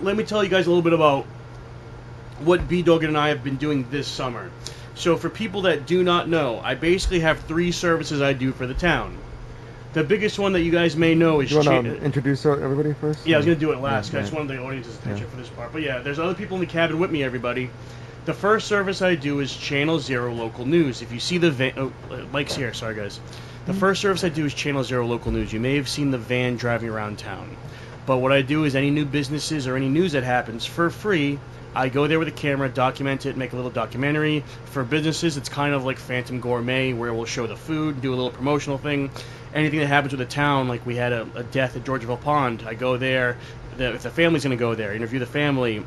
let me tell you guys a little bit about what B-Dog and I have been doing this summer. So for people that do not know, I basically have 3 services I do for the town. The biggest one that you guys may know is... Do you want to introduce everybody first? Yeah, I was going to do it last. Yeah, I just wanted the audience's attention for this part. But yeah, there's other people in the cabin with me, everybody. The first service I do is Channel Zero Local News. If you see the van... Oh, Mike's here. Sorry, guys. The first service I do is Channel Zero Local News. You may have seen the van driving around town. But what I do is any new businesses or any news that happens for free, I go there with a camera, document it, make a little documentary. For businesses, it's kind of like Phantom Gourmet, where we'll show the food, do a little promotional thing. Anything that happens with the town, like we had a death at Georgeville Pond, I go there. If the family's going to go there, interview the family,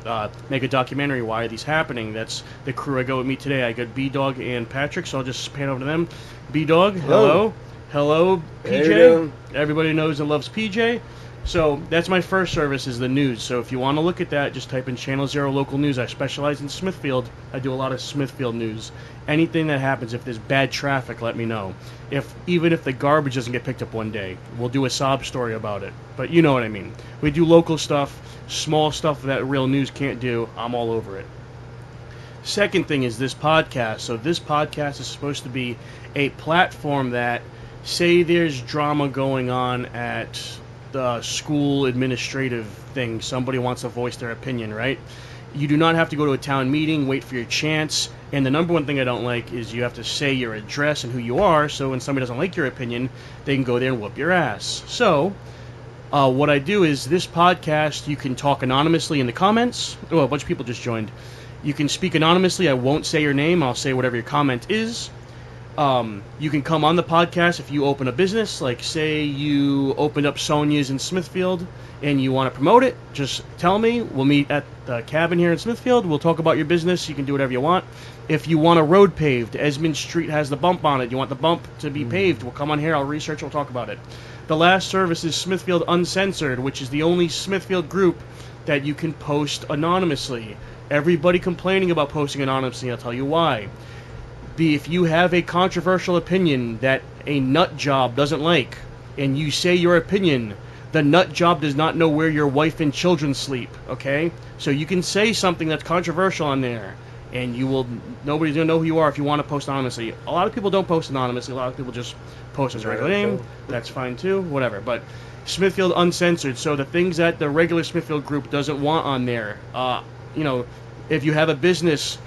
make a documentary. Why are these happening? That's the crew I go with me today. I got B-Dog and Patrick, so I'll just pan over to them. B-Dog, hello. Hello, PJ. Everybody knows and loves PJ. So that's my first service, is the news. So if you want to look at that, just type in Channel Zero Local News. I specialize in Smithfield. I do a lot of Smithfield news. Anything that happens, if there's bad traffic, let me know. Even if the garbage doesn't get picked up one day, we'll do a sob story about it. But you know what I mean. We do local stuff, small stuff that real news can't do. I'm all over it. Second thing is this podcast. So this podcast is supposed to be a platform that, say there's drama going on at the school administrative thing, somebody wants to voice their opinion, right? You do not have to go to a town meeting, wait for your chance, and the number one thing I don't like is you have to say your address and who you are, so when somebody doesn't like your opinion, they can go there and whoop your ass. So, what I do is this podcast, you can talk anonymously in the comments. Oh, a bunch of people just joined. You can speak anonymously. I won't say your name. I'll say whatever your comment is. You can come on the podcast if you open a business, like say you opened up Sonia's in Smithfield and you want to promote it, just tell me. We'll meet at the cabin here in Smithfield. We'll talk about your business. You can do whatever you want. If you want a road paved, Esmond Street has the bump on it. You want the bump to be paved, we'll come on here. I'll research. We'll talk about it. The last service is Smithfield Uncensored, which is the only Smithfield group that you can post anonymously. Everybody complaining about posting anonymously. I'll tell you why. If you have a controversial opinion that a nut job doesn't like, and you say your opinion, the nut job does not know where your wife and children sleep, okay? So you can say something that's controversial on there, and nobody's going to know who you are if you want to post anonymously. A lot of people don't post anonymously. A lot of people just post as a regular name. That's fine too, whatever. But Smithfield Uncensored, so the things that the regular Smithfield group doesn't want on there. If you have a business,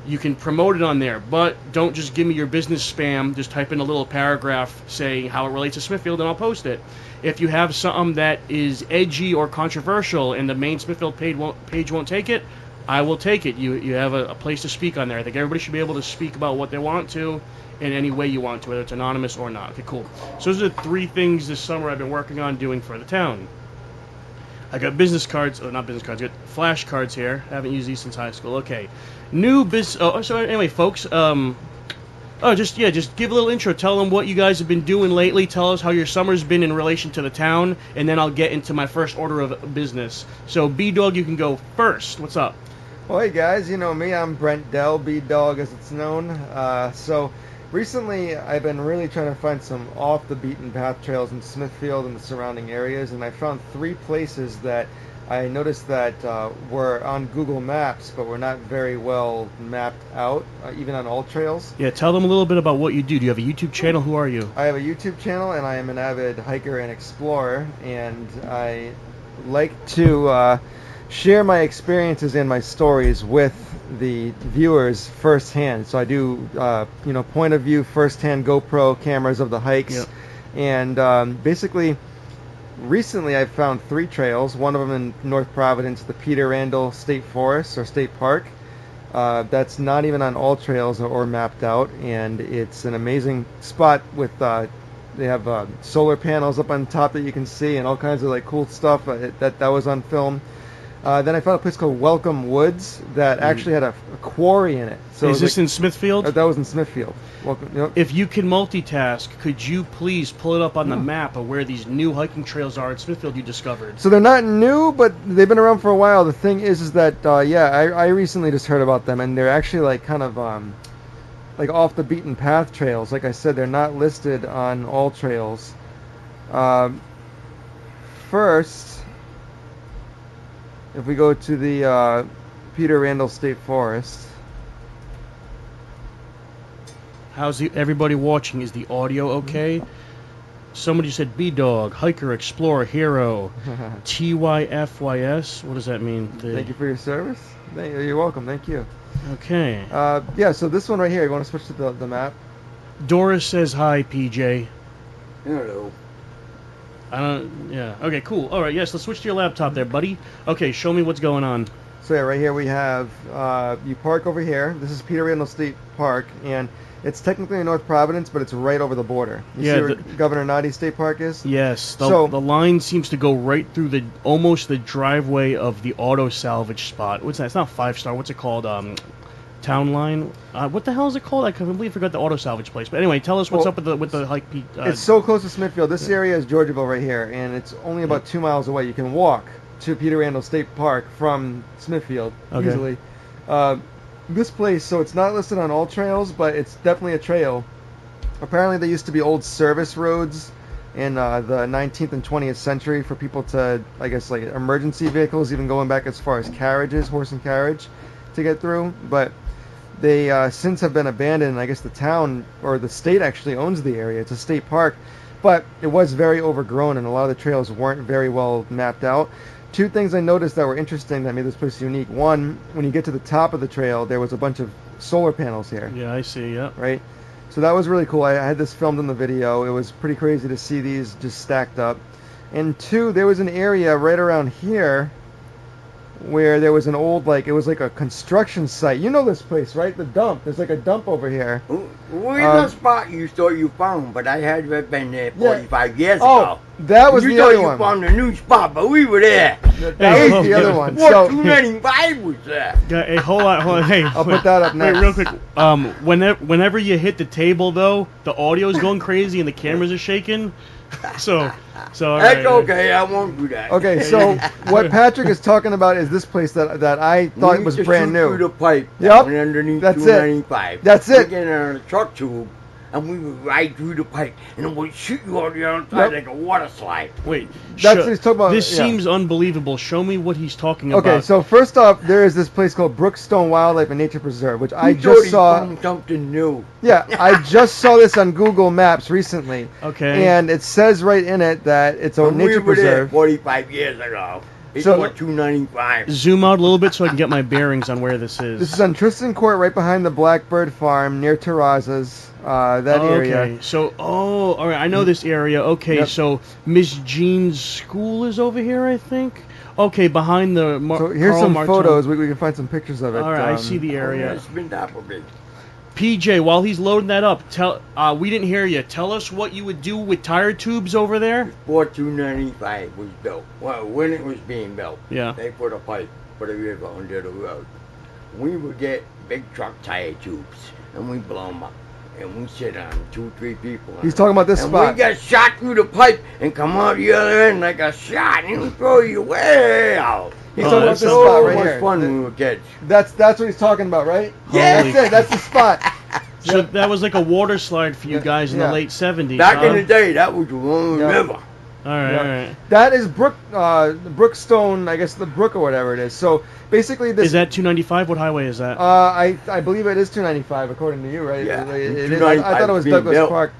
you can promote it on there, but don't just give me your business spam. Just type in a little paragraph saying how it relates to Smithfield, and I'll post it. If you have something that is edgy or controversial and the main Smithfield page won't take it, I will take it. You have a place to speak on there. I think everybody should be able to speak about what they want to in any way you want to, whether it's anonymous or not. Okay, cool. So those are the 3 things this summer I've been working on doing for the town. I got business cards, not business cards, I got flash cards here. I haven't used these since high school. Okay. New business. So anyway, folks, just give a little intro. Tell them what you guys have been doing lately. Tell us how your summer's been in relation to the town, and then I'll get into my first order of business. So, B-Dog, you can go first. What's up? Well, hey guys, you know me. I'm Brent Dell, B-Dog as it's known. So recently, I've been really trying to find some off-the-beaten-path trails in Smithfield and the surrounding areas, and I found 3 places that I noticed that were on Google Maps, but were not very well mapped out, even on all trails. Yeah, tell them a little bit about what you do. Do you have a YouTube channel? Who are you? I have a YouTube channel, and I am an avid hiker and explorer, and I like to share my experiences and my stories with the viewers firsthand. So I do, point of view, firsthand GoPro cameras of the hikes, yep. And basically, recently I've found 3 trails. One of them in North Providence, the Peter Randall State Forest or State Park. That's not even on all trails or mapped out, and it's an amazing spot with. They have solar panels up on top that you can see, and all kinds of like cool stuff that was on film. Then I found a place called Welcome Woods that actually had a quarry in it. So is this in Smithfield? That was in Smithfield. Yep. If you can multitask, could you please pull it up on the map of where these new hiking trails are in Smithfield you discovered? So they're not new, but they've been around for a while. The thing is that, I recently just heard about them, and they're actually like kind of like off the beaten path trails. Like I said, they're not listed on all trails. First, If we go to the Peter Randall State Forest. How's everybody watching? Is the audio okay? Somebody said B-Dog, Hiker, Explorer, Hero, TYFYS. What does that mean? Thank you for your service. You're welcome. Thank you. Okay. Yeah, so this one right here, you want to switch to the map? Doris says hi, PJ. Hello. Yeah. Okay, cool. All right, yes, let's switch to your laptop there, buddy. Okay, show me what's going on. So yeah, right here we have, you park over here. This is Peter Randall State Park, and it's technically in North Providence, but it's right over the border. You see where Governor Noddy State Park is? Yes. The line seems to go right through almost the driveway of the auto salvage spot. What's that? It's not 5-star. What's it called? Town Line. What the hell is it called? I completely forgot the auto salvage place. But anyway, tell us what's up with the hike. It's so close to Smithfield. This area is Georgiaville right here, and it's only about 2 miles away. You can walk to Peter Randall State Park from Smithfield easily. This place, so it's not listed on all trails, but it's definitely a trail. Apparently, there used to be old service roads in the 19th and 20th century for people to, I guess, like emergency vehicles, even going back as far as carriages, horse and carriage, to get through. But they since have been abandoned. And I guess the town or the state actually owns the area. It's a state park, but it was very overgrown, and a lot of the trails weren't very well mapped out. Two things I noticed that were interesting that made this place unique. One, when you get to the top of the trail, there was a bunch of solar panels here. Yeah, I see, yeah. Right? So that was really cool. I had this filmed in the video. It was pretty crazy to see these just stacked up. And two, there was an area right around here where there was an old, like, it was like a construction site. You know this place, right? The dump. There's like a dump over here. Where's the spot you thought you found? But I had been there 45 years ago. ago. That was the other one. You thought you found a new spot, but we were there. That was the other one. What, 295 was there? Hey, hold on. Hey, I'll put that up next. Wait, real quick. Whenever you hit the table, though, the audio's going crazy and the cameras are shaking. So that's right. Okay. I won't do that. Okay, so what Patrick is talking about is this place that I thought was brand new. Through the pipe. Yep. Underneath That's 295. it. That's it. We get on a truck tube, and we would ride through the pipe, and it would shoot you on the outside like a water slide. Wait, that's what he's talking about. This seems unbelievable. Show me what he's talking about. Okay, so first off, there is this place called Brookstone Wildlife and Nature Preserve, which I just saw. Something new. Yeah, I just saw this on Google Maps recently. Okay. And it says right in it that it's a nature preserve. 45 years ago. It's So- 295. Zoom out a little bit so I can get my bearings on where this is. This is on Tristan Court, right behind the Blackbird Farm, near Terrazas. That area. Okay, so, all right, I know this area. Okay, Yep. so Miss Jean's school is over here, I think? Okay, behind the So here's Carl some Martel. photos. We can find some pictures of it. All right, I see the area. It's been that big. PJ, while he's loading that up, we didn't hear you. Tell us what you would do with tire tubes over there. Before 295 was built, well, when it was being built, Yeah. they put a pipe for the river under the road. We would get big truck tire tubes, and we blow them up. And we sit on 2-3 people. He's talking about this and spot. we get shot through the pipe and come out the other end like a shot, and we throw you way out. He's talking about that's this so spot right much here. fun when we were kids. That's what he's talking about, right? Yeah. That's it. That's the spot. So that was like a water slide for you guys in the late 70s. Back in the day, that was the one river. All right. That is Brookstone, I guess the brook or whatever it is. So basically, this Is that 295? What highway is that? I believe it is 295 according to you, right? Yeah, It is. I thought it was being Douglas built. Park.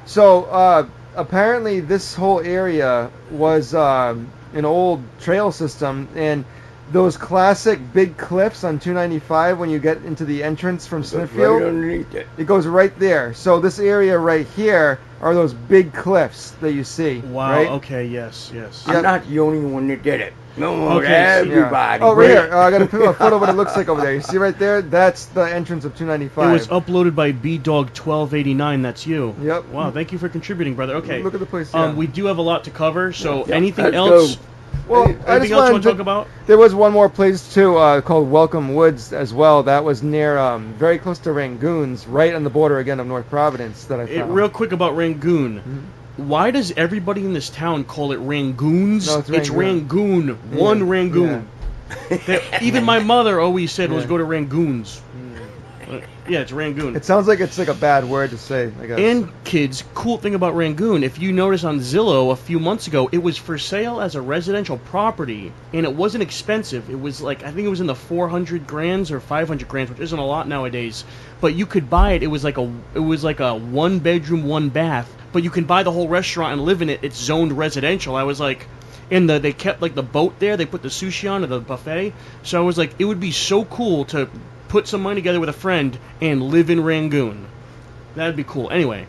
So apparently, this whole area was an old trail system, and those classic big cliffs on 295 when you get into the entrance from Smithfield. Right underneath it. It goes right there. So this area right here are those big cliffs that you see. Wow. Right? Okay. Yes. I'm not the only one that did it. No, Okay, so- everybody. Oh, right here. I got a photo of what it looks like over there. You see right there? That's the entrance of 295. It was uploaded by B-Dog1289. That's you. Yep. Wow. Thank you for contributing, brother. Okay. Look at the place. Yeah. We do have a lot to cover. So Yeah, anything let's else? go. Well, I Anything just else you wanted want to talk about? There was one more place too called Welcome Woods as well. That was near, very close to Rangoons, right on the border again of North Providence. That I found. Real quick about Rangoon. Why does everybody in this town call it Rangoons? No, it's Rangoon. Rangoon. One Rangoon. Even my mother always said was Yeah. go to Rangoons. Yeah, it's Rangoon. It sounds like it's like a bad word to say, I guess. And kids, cool thing about Rangoon, if you notice on Zillow a few months ago, it was for sale as a residential property, and it wasn't expensive. It was like, I think it was in the 400 grands or 500 grands, which isn't a lot nowadays. But you could buy it. It was like a 1 bedroom, 1 bath. But you can buy the whole restaurant and live in it. It's zoned residential. I was like, and they kept like the boat there. They put the sushi on at the buffet. So I was like, it would be so cool to put some money together with a friend and live in Rangoon. That'd be cool. Anyway,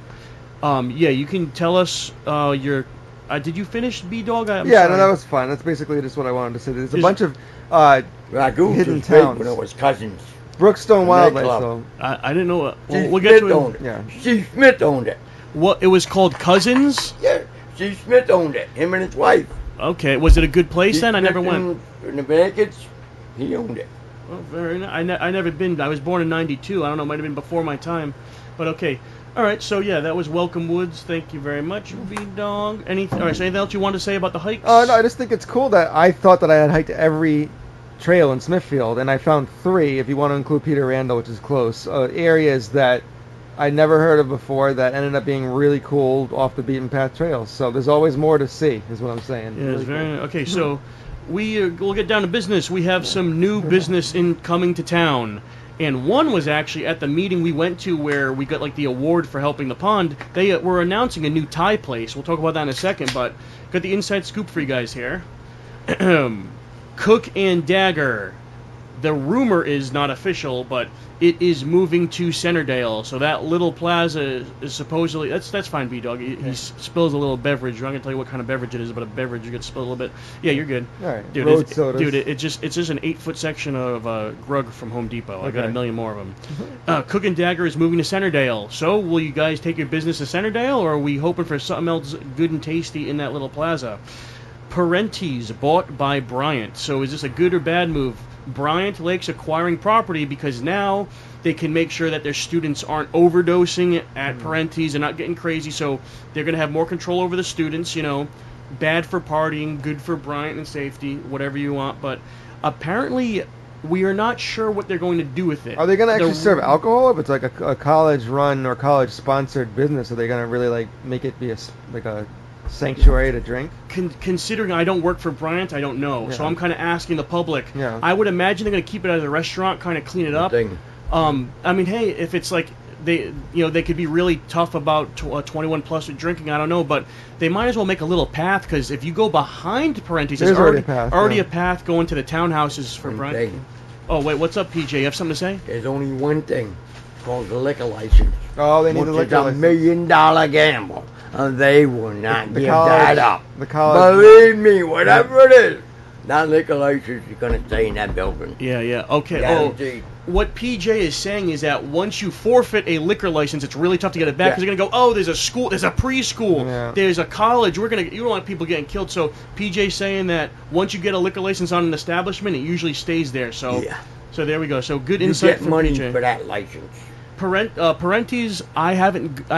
yeah, you can tell us your. Did you finish B-Dog? Yeah, sorry. no, that was fine. That's basically just what I wanted to say. There's a Is- bunch of Rangoon hidden was big towns. when it was cousins. Brookstone Wildlife. Nightclub. So I didn't know. Well, Steve we'll get Smith to owned it. it. Yeah. Steve Smith owned it. What it was called, Cousins. Yeah, Steve Smith owned it. Him and his wife. Okay, was it a good place Steve then? I never Smith went. In the Blankets, he owned it. Oh, very nice. I never been. I was born in '92. I don't know. Might have been before my time, but okay. All right. So yeah, that was Welcome Woods. Thank you very much, B-Dog. All right. So anything else you want to say about the hikes? no, I just think it's cool that I thought that I had hiked every trail in Smithfield, and I found 3, if you want to include Peter Randall, which is close, areas that I never heard of before that ended up being really cool off the beaten path trails. So there's always more to see, is what I'm saying. Yeah, Really it's very cool. okay. So we'll get down to business. We have some new business coming to town, and one was actually at the meeting we went to where we got like the award for helping the pond. They were announcing a new Thai place. We'll talk about that in a second, but got the inside scoop for you guys here. Cook and Dagger. The rumor is not official, but it is moving to Centerdale. So that little plaza is supposedly that's fine. B-Dog. He spills a little beverage. I'm not gonna tell you what kind of beverage it is, but a beverage you get spilled a little bit. Yeah, you're good. All right. Dude, Road sodas. it's just an 8-foot section of Grug from Home Depot. I got Okay. a million more of them. Cook and Dagger is moving to Centerdale. So will you guys take your business to Centerdale, or are we hoping for something else good and tasty in that little plaza? Parentes bought by Bryant. So is this a good or bad move? Bryant Lake's acquiring property because now they can make sure that their students aren't overdosing at Parentes and not getting crazy. So they're going to have more control over the students. You know, bad for partying, good for Bryant and safety, whatever you want. But apparently, we are not sure what they're going to do with it. Are they going to actually serve alcohol? If it's like a college-run or college-sponsored business, are they going to really like make it be a sanctuary to drink? Considering I don't work for Bryant, I don't know. So Yeah. I'm kind of asking the public. Yeah. I would imagine they're going to keep it as a restaurant, kind of clean it up. Thing. I mean, hey, if it's like they could be really tough about 21 plus with drinking. I don't know, but they might as well make a little path because if you go behind Parentes, There's already a path, yeah. a path going to the townhouses for One Bryant. thing. Oh wait, what's up, PJ? You have something to say? There's only one thing called the liquor license. Oh, they need which the is liquor a license. $1 million gamble. And they will not The give college- that up. the college- Believe me, whatever it is, that liquor license is going to stay in that building. Yeah. Okay. Guaranteed. What PJ is saying is that once you forfeit a liquor license, it's really tough to get it back Yeah. because they're gonna go, oh, there's a school, there's a preschool, Yeah. there's a college. You don't want people getting killed. So PJ saying that once you get a liquor license on an establishment, it usually stays there. So Yeah. so there we go. So good You insight get from money PJ. for that license. Parentes, I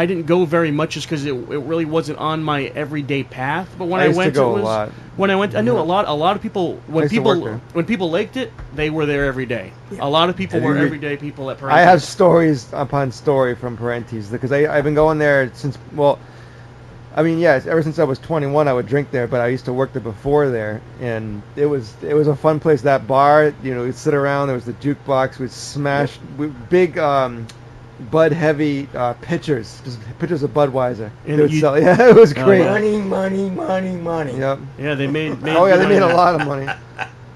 didn't go very much just because it really wasn't on my everyday path. But when I I, used to went, go it a was lot. when I went. I knew a lot of people I used to work there. when people liked it, they were there every day. A lot of people And were you- everyday people at Parentes. I have stories upon story from Parentes because I've been going there since, well, I mean, yes, ever since I was 21, I would drink there, but I used to work there before there, and it was a fun place. That bar, we'd sit around. There was the jukebox. We'd smash big Bud heavy pitchers, just pitchers of Budweiser. And They would you- sell. Yeah, it was great. Money, money, money, money. Yep. Yeah, they made Oh yeah, they made a money. lot of money.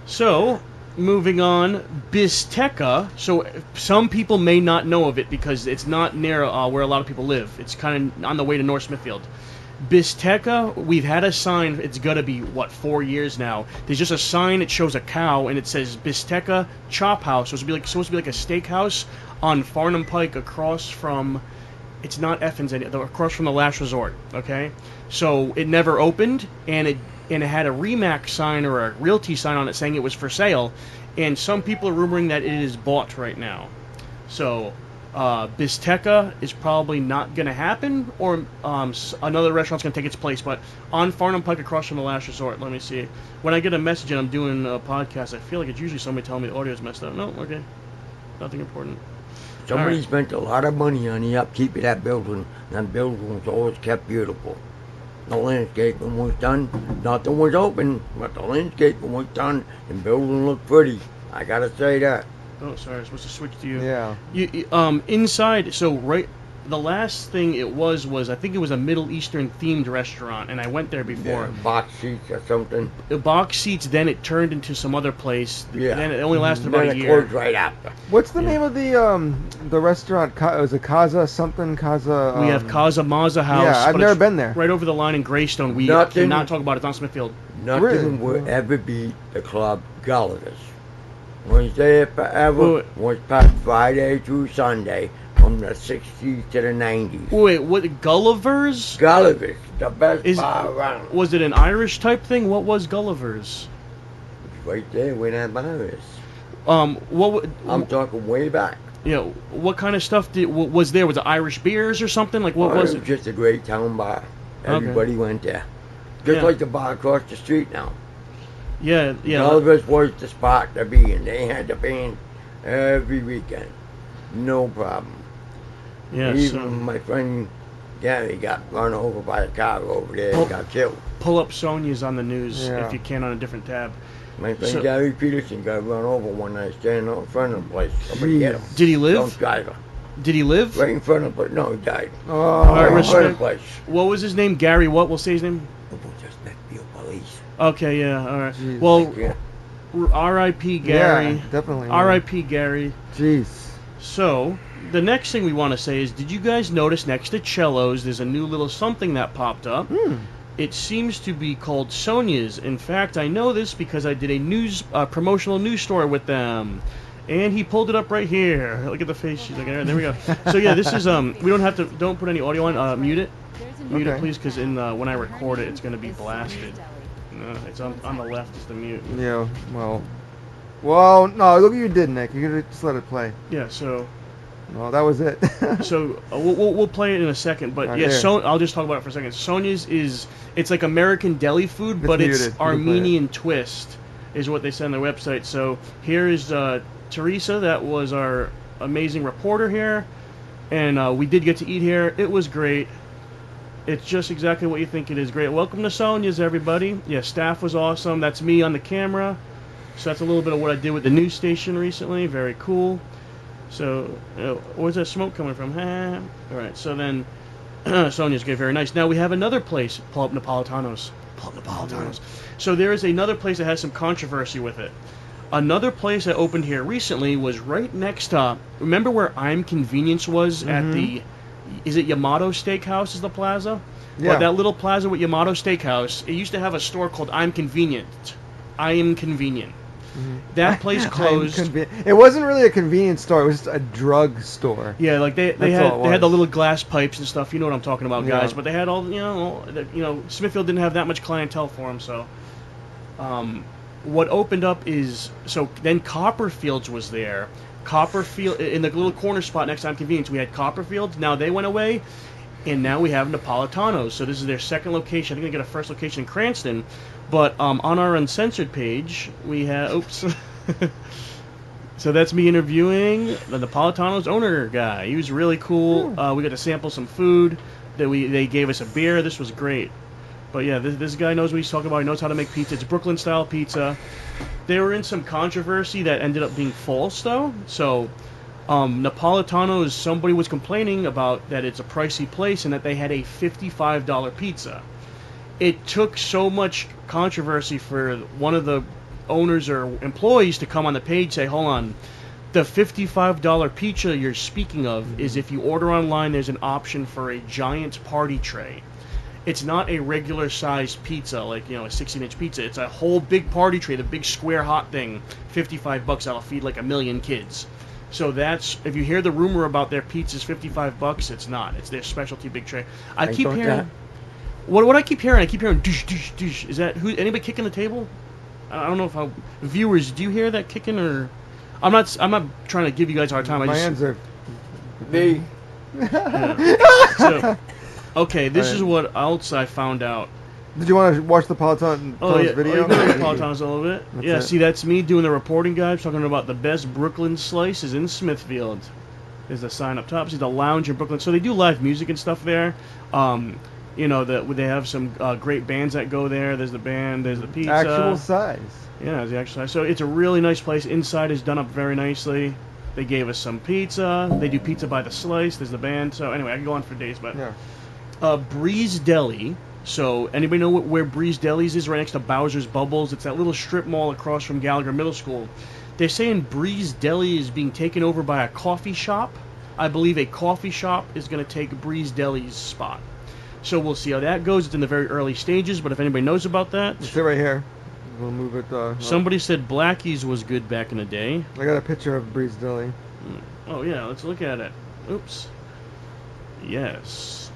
So, moving on, Bisteca. So, some people may not know of it because it's not near where a lot of people live. It's kind of on the way to North Smithfield. Bisteca, we've had a sign. It's got to be, 4 years now. There's just a sign. It shows a cow, and it says Bisteca Chop House. So it's supposed to be like a steakhouse on Farnham Pike across from... It's not Effins, across from the Last Resort, okay? So it never opened, and it had a Remax sign or a Realty sign on it saying it was for sale, and some people are rumoring that it is bought right now. So Bisteca is probably not going to happen, or another restaurant's going to take its place, but on Farnham Pike across from the Last Resort, let me see. When I get a message and I'm doing a podcast, I feel like it's usually somebody telling me the audio's messed up. No, okay. Nothing important. Somebody Alright. spent a lot of money on the upkeep of that building. That building was always kept beautiful. The landscaping was done. Nothing was open, but the landscaping was done, and building looked pretty. I gotta say that. Oh, sorry, I was supposed to switch to you. Yeah. Inside, so right, the last thing it was I think it was a Middle Eastern themed restaurant, and I went there before. Yeah, box seats or something. The box seats, then it turned into some other place. Yeah. Then it only lasted Then about a it year. closed right after. What's the Yeah. name of the restaurant? Was it Casa something? Casa. We have Casa Maza House. Yeah, I've but never it's been there. Right over the line in Greystone. We Nothing- cannot talk about it. It's on Smithfield. Nothing Really? would ever beat the club Gulliver's. Was there forever. Wait. Was packed Friday through Sunday from the 60s to the 90s. Wait, what? Gulliver's? Gulliver's, the best Is- bar around. Was it an Irish type thing? What was Gulliver's? Right there where that bar is. What? I'm talking way back. You know, what kind of stuff was there? Was it Irish beers or something? Like what was it? Just a great town bar. Okay. Everybody went there. Just Yeah. like the bar across the street now. Yeah, yeah. Gulliver's was the spot to be in. They had the band every weekend. No problem. Yeah. Even So my friend Gary got run over by a car over there Oh. and got killed. pull up Sonia's on the news Yeah. if you can on a different tab. My friend So- Gary Peterson got run over one night standing out in front of the place. Somebody hit him. Did he Don't live? driver. Did he live? Right in front of the place. No, he died. Oh, right, Right in front of respect. the place. What was his name? Gary. What? We'll say his name. Oh, just Smithfield police. Okay. Yeah. All right. Jeez. Well, Yeah. R.I.P. Gary. Yeah, definitely. yeah. R.I.P. Gary. Jeez. So, the next thing we want to say is, did you guys notice next to cellos, there's a new little something that popped up? Hmm. It seems to be called Sonia's. In fact, I know this because I did a promotional news story with them. And he pulled it up right here. Look at the face. She's like, there we go. So yeah, this is we don't put any audio on. Mute it, mute it, Okay. please, because when I record it, it's gonna be blasted. No, it's on the left is the mute. Yeah. Well, no. Look what you did, Nick. You could just let it play. Yeah. So No, that was it. So we'll play it in a second, but Alright, yeah, there. I'll just talk about it for a second. Sonia's it's like American deli food, It's but it's muted. You can play it. Armenian twist, is what they said on their website. So here is Teresa, that was our amazing reporter here, and we did get to eat here. It was great. It's just exactly what you think it is. Great. Welcome to Sonia's, everybody. Yeah, staff was awesome. That's me on the camera. So that's a little bit of what I did with the news station recently. Very cool. So, where's that smoke coming from? All right, so then Sonia's good, very nice. Now we have another place, pull up Napolitanos. So there is another place that has some controversy with it. Another place that opened here recently was right next to, remember where I'm Convenience was at the, is it Yamato Steakhouse is the plaza? Yeah. Well, that little plaza with Yamato Steakhouse, it used to have a store called I'm Convenient. I am convenient. That place closed. It wasn't really a convenience store. It was just a drug store. Yeah, like they That's had all it they had the was. little glass pipes and stuff. You know what I'm talking about, guys. Yeah. But they had all Smithfield didn't have that much clientele for them. So, what opened up is then Copperfields was there. Copperfield in the little corner spot next to I'm Convenience. We had Copperfields. Now they went away, and now we have Napolitanos. So this is their second location. I think they got a first location in Cranston. But on our uncensored page, we have oops. So that's me interviewing the Napolitano's owner guy. He was really cool. We got to sample some food. They gave us a beer. This was great. But yeah, this guy knows what he's talking about. He knows how to make pizza. It's Brooklyn style pizza. They were in some controversy that ended up being false though. So Napolitano's, somebody was complaining about that it's a pricey place and that they had a $55 pizza. It took so much controversy for one of the owners or employees to come on the page and say, hold on, the $55 pizza you're speaking of is if you order online, there's an option for a giant party tray. It's not a regular sized pizza, like, a 16-inch pizza. It's a whole big party tray, the big square hot thing, $55, that'll feed like 1 million kids. So that's, if you hear the rumor about their pizza's $55, it's not. It's their specialty big tray. I keep thought hearing... that- What I keep hearing? I keep hearing douche, douche, douche. Is that anybody kicking the table? I don't know if viewers, do you hear that kicking or? I'm not trying to give you guys a hard time. My hands are. Me. So, okay, this is what else I found out. Did you want to watch the Peloton video? Oh, you can look at Peloton's a little bit. That's it. See, that's me doing the reporting, guys, talking about the best Brooklyn slices in Smithfield. There's a sign up top. See the lounge in Brooklyn. So they do live music and stuff there. You know, they have some great bands that go there. There's the band. There's the pizza. Actual size. Yeah, the actual size. So it's a really nice place. Inside is done up very nicely. They gave us some pizza. They do pizza by the slice. There's the band. So anyway, I can go on for days, but Breeze Deli. So anybody know where Breeze Deli's is? Right next to Bowser's Bubbles. It's that little strip mall across from Gallagher Middle School. They're saying Breeze Deli is being taken over by a coffee shop. I believe a coffee shop is going to take Breeze Deli's spot. So we'll see how that goes. It's in the very early stages, but if anybody knows about that... It's right here. We'll move it... somebody said Blackie's was good back in the day. I got a picture of Breeze Deli. Oh, yeah, let's look at it. Oops. Yes.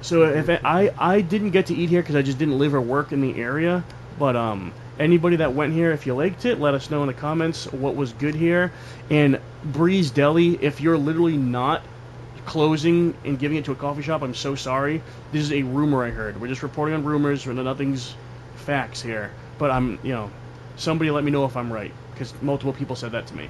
So if I didn't get to eat here because I just didn't live or work in the area, but anybody that went here, if you liked it, let us know in the comments what was good here. And Breeze Deli, if you're literally not closing and giving it to a coffee shop, I'm so sorry. This is a rumor I heard. We're just reporting on rumors. Nothing's facts here. But somebody let me know if I'm right, because multiple people said that to me.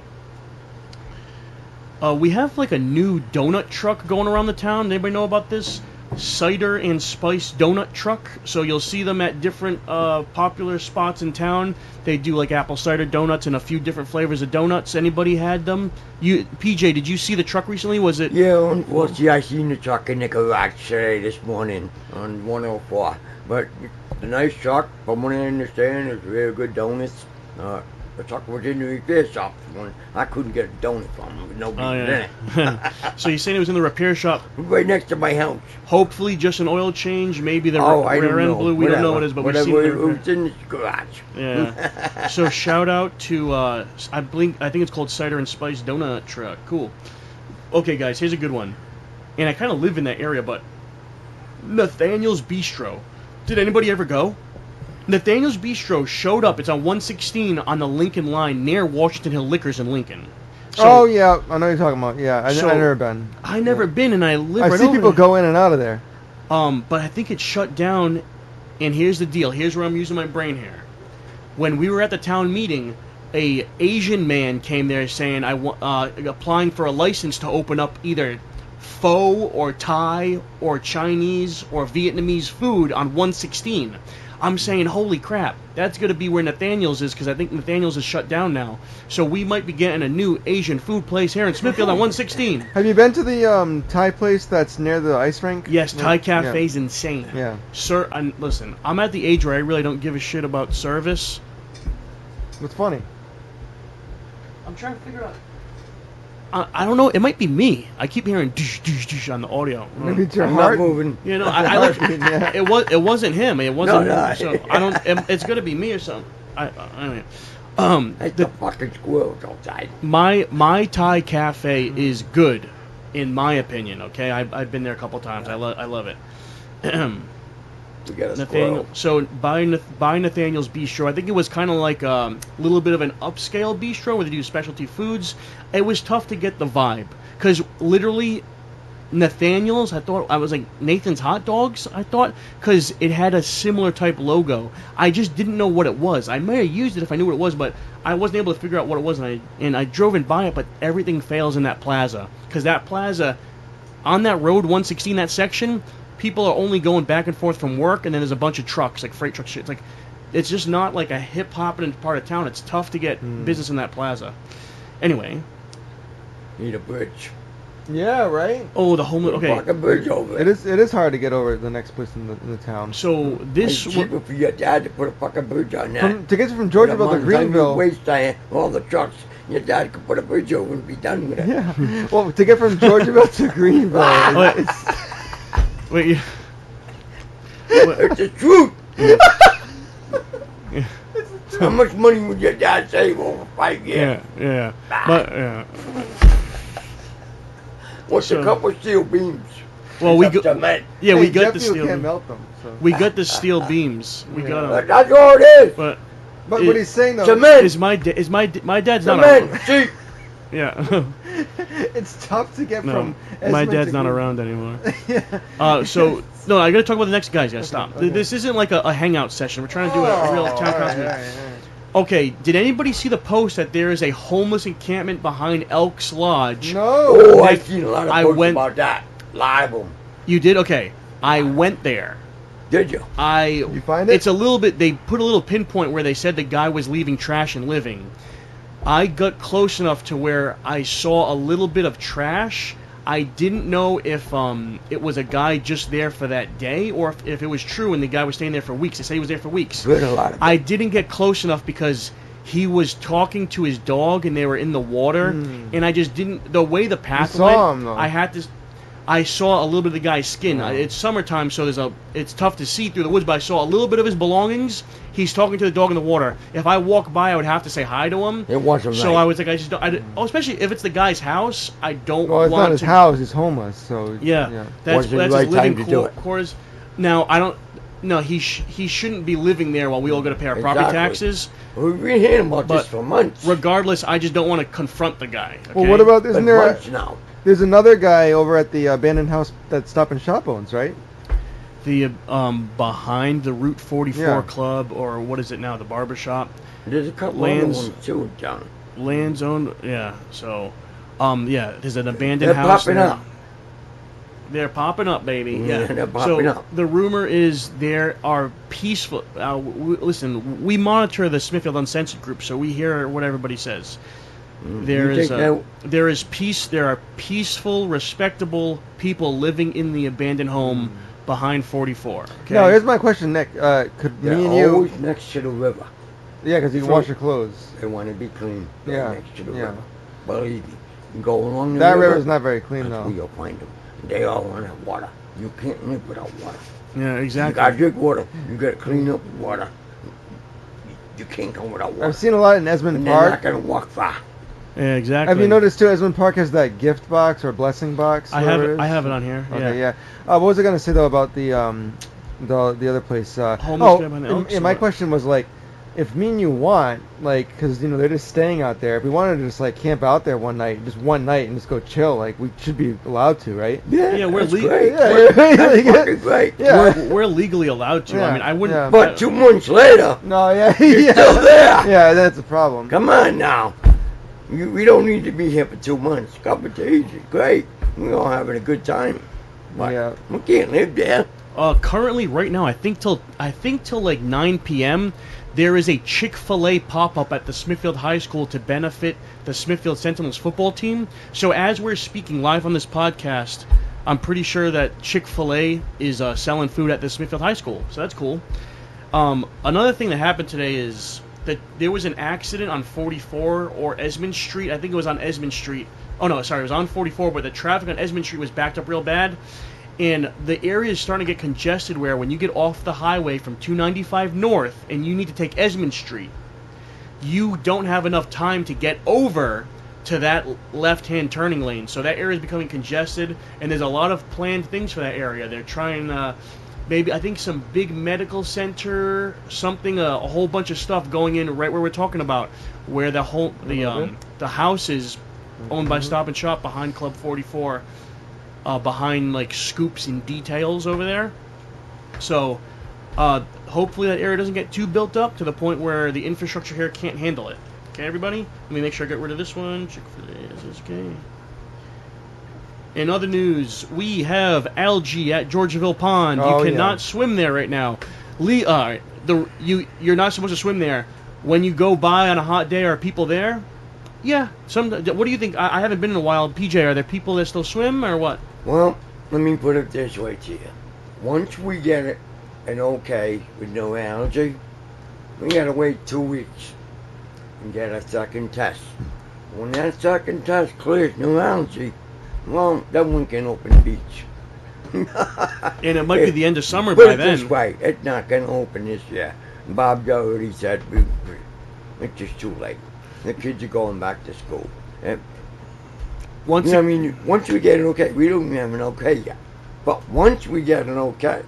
We have like a new donut truck going around the town. Anybody know about this? Cider and Spice donut truck. So you'll see them at different popular spots in town. They do like apple cider donuts and a few different flavors of donuts. Anybody had them? PJ, did you see the truck recently? Was it? Yeah, well, see, I seen the truck in the garage today this morning on 104. But it's a nice truck. From what I understand, it's very good donuts. The truck was in the repair shop when I couldn't get a donut from him. Nobody in it. So you're saying it was in the repair shop? Right next to my house. Hopefully just an oil change. Maybe the I rear don't end know. blew. We don't know what it is, but we've seen it was in the garage. Yeah. So shout out to I think it's called Cider and Spice Donut Truck. Cool. Okay, guys, here's a good one. And I kind of live in that area, but Nathaniel's Bistro. Did anybody ever go? Nathaniel's Bistro showed up. It's on 116 on the Lincoln line near Washington Hill Liquors in Lincoln. So, oh, yeah. I know what you're talking about. Yeah, I've never been. I never been, and I live I've right seen over people there. go in and out of there. But I think it's shut down, and here's the deal. Here's where I'm using my brain here. When we were at the town meeting, a Asian man came there saying, applying for a license to open up either pho or Thai or Chinese or Vietnamese food on 116. I'm saying, holy crap, that's going to be where Nathaniel's is, because I think Nathaniel's is shut down now. So we might be getting a new Asian food place here in Smithfield on 116. Have you been to the Thai place that's near the ice rink? Yes, Thai Cafe's insane. Yeah. Sir, listen, I'm at the age where I really don't give a shit about service. What's funny? I'm trying to figure out. I don't know. It might be me. I keep hearing "dush, dush, dush" on the audio. Maybe it's your I'm heart. not moving. You know, I like Yeah. it wasn't him. It wasn't. No. So I don't. It's gonna be me or something. That's the fucking squirrels outside. My Thai cafe is good, in my opinion. Okay, I've been there a couple times. I love it. We got a Nathaniel. squirrel. So by Nathaniel's Bistro, I think it was kind of like a little bit of an upscale bistro where they do specialty foods. It was tough to get the vibe because literally Nathaniel's, I was like Nathan's Hot Dogs. I thought because it had a similar type logo. I just didn't know what it was. I may have used it if I knew what it was, but I wasn't able to figure out what it was. And I drove and by it, but everything fails in that plaza because that plaza on that road 116, that section. People are only going back and forth from work, and then there's a bunch of trucks, like freight truck shit. It's just not like a hip-hopping part of town. It's tough to get business in that plaza. Anyway. Need a bridge. Yeah, right. Oh, the homeless. Okay. Fucking bridge over It is hard to get over the next place in the town. So this. It's cheaper for your dad to put a fucking bridge on that. To get from Georgiaville to Greenville. Waste time, all the trucks. Your dad could put a bridge over and be done with it. Yeah. Well, to get from Georgiaville to Greenville. Wait. It's the truth. How much money would your dad save over 5 years? Yeah. But yeah. What's a couple of steel beams? Well, we got. Yeah, we got the steel. steel. Can't melt them. So. We got the steel beams. We got them. That's all it is. But what he's saying though, cement. Is my dad's not Cement. around. Cheap. Yeah. It's tough to get No, from. my Esmond dad's to not Greenville. around anymore. Yeah. So no, I gotta talk about the next guys. Gotta stop. Okay. This isn't like a hangout session. We're trying to do a real town council meeting. Okay, did anybody see the post that there is a homeless encampment behind Elks Lodge? No. Oh, That I've seen a lot of I posts went- about that. Live them. You did? Okay. I went there. Did you? You find it? It's a little bit. They put a little pinpoint where they said the guy was leaving trash and living. I got close enough to where I saw a little bit of trash. I didn't know if it was a guy just there for that day or if it was true and the guy was staying there for weeks. They say he was there for weeks. Heard a lot of I didn't get close enough because he was talking to his dog and they were in the water, and I just didn't. The way the path saw went, him, though. I saw a little bit of the guy's skin. Yeah. It's summertime, so it's tough to see through the woods, but I saw a little bit of his belongings. He's talking to the dog in the water. If I walk by, I would have to say hi to him. It wasn't So right. I was like, I just don't. Especially if it's the guy's house, I don't Well, it's want not his to. house. He's homeless, so Yeah, that's Wasn't the his right living time to do it. quarters. Now I don't. No, he shouldn't be living there while we all got to pay our property Exactly. taxes. We've been hearing about this But for months. Regardless, I just don't want to confront the guy. Okay? Well, what about But isn't there? months now. There's another guy over at the abandoned house that Stop and Shop owns, right? the behind the Route 44 Yeah. Club, or what is it now, the barber shop? There's a couple Lands- other ones too, John. Lands owned, yeah. So, yeah, there's an abandoned They're house. popping there. up. They're popping up, baby. Yeah, Yeah, they're popping so up. the rumor is there are peaceful. Listen, we monitor the Smithfield Uncensored group, so we hear what everybody says. There You is think there is peace. There are peaceful, respectable people living in the abandoned home behind 44. Okay? No, here's my question, Nick. Could They're me and you? always next to the river. Yeah, because you can For- wash your clothes. They want to be clean. They're Yeah, next to the yeah. river. Believe me. You go along the That river. river's not very clean, That's where though. you'll find them. They all want that water. You can't live without water. Yeah, You exactly. gotta drink water. You gotta clean up with water. You can't go without water. I've seen a lot in Esmond and they're not Park. gonna walk far. Yeah, exactly. Have you noticed too? Esmond Park has that gift box or blessing box. I have whatever it. is. I have it on here. Okay, yeah. What was I gonna say though about the other place? Homeless guy behind the Elks, my or- question was like, if me and you want, like, because you know they're just staying out there. If we wanted to just like camp out there one night, and just go chill, like we should be allowed to, right? Yeah, we're that's legal. great. Yeah, That's yeah. fucking great. Yeah. We're legally allowed to. Yeah, I mean, I wouldn't. yeah. But 2 months later, No, yeah, you're yeah, still there. yeah. That's a problem. Come on now. We don't need to be here for 2 months. A couple of days is great. We're all having a good time. But Yeah. we can't live there. Currently, right now, I think till like 9 p.m. there is a Chick-fil-A pop-up at the Smithfield High School to benefit the Smithfield Sentinels football team. So as we're speaking live on this podcast, I'm pretty sure that Chick-fil-A is selling food at the Smithfield High School. So that's cool. Another thing that happened today is that there was an accident on 44 or Esmond Street. I think it was on Esmond Street. Oh no, sorry, it was on 44, but the traffic on Esmond Street was backed up real bad. And the area is starting to get congested where when you get off the highway from 295 north and you need to take Esmond Street, you don't have enough time to get over to that left-hand turning lane. So that area is becoming congested, and there's a lot of planned things for that area. They're trying maybe, I think, some big medical center, something, a whole bunch of stuff going in right where we're talking about, where the house is owned by Stop and Shop behind Club 44. Behind like Scoops and Details over there. So hopefully that area doesn't get too built up to the point where the infrastructure here can't handle it. Okay, everybody? Let me make sure I get rid of this one. Chick-fil-A, is this okay? In other news, we have algae at Georgiaville Pond. Oh, You cannot yeah. swim there right now. You're not supposed to swim there. When you go by on a hot day, are people there? Yeah. What do you think? I haven't been in a while. PJ, are there people that still swim or what? Well, let me put it this way to you. Once we get it an okay with no algae, we gotta wait 2 weeks and get a second test. When that second test clears no algae, well, then we can open the beach. And it might be the end of summer Put by it then. this way, it's not gonna open this year. Bob already said it's just too late. The kids are going back to school. And Once you know what I mean? Once we get an okay, we don't even have an okay yet. But once we get an okay,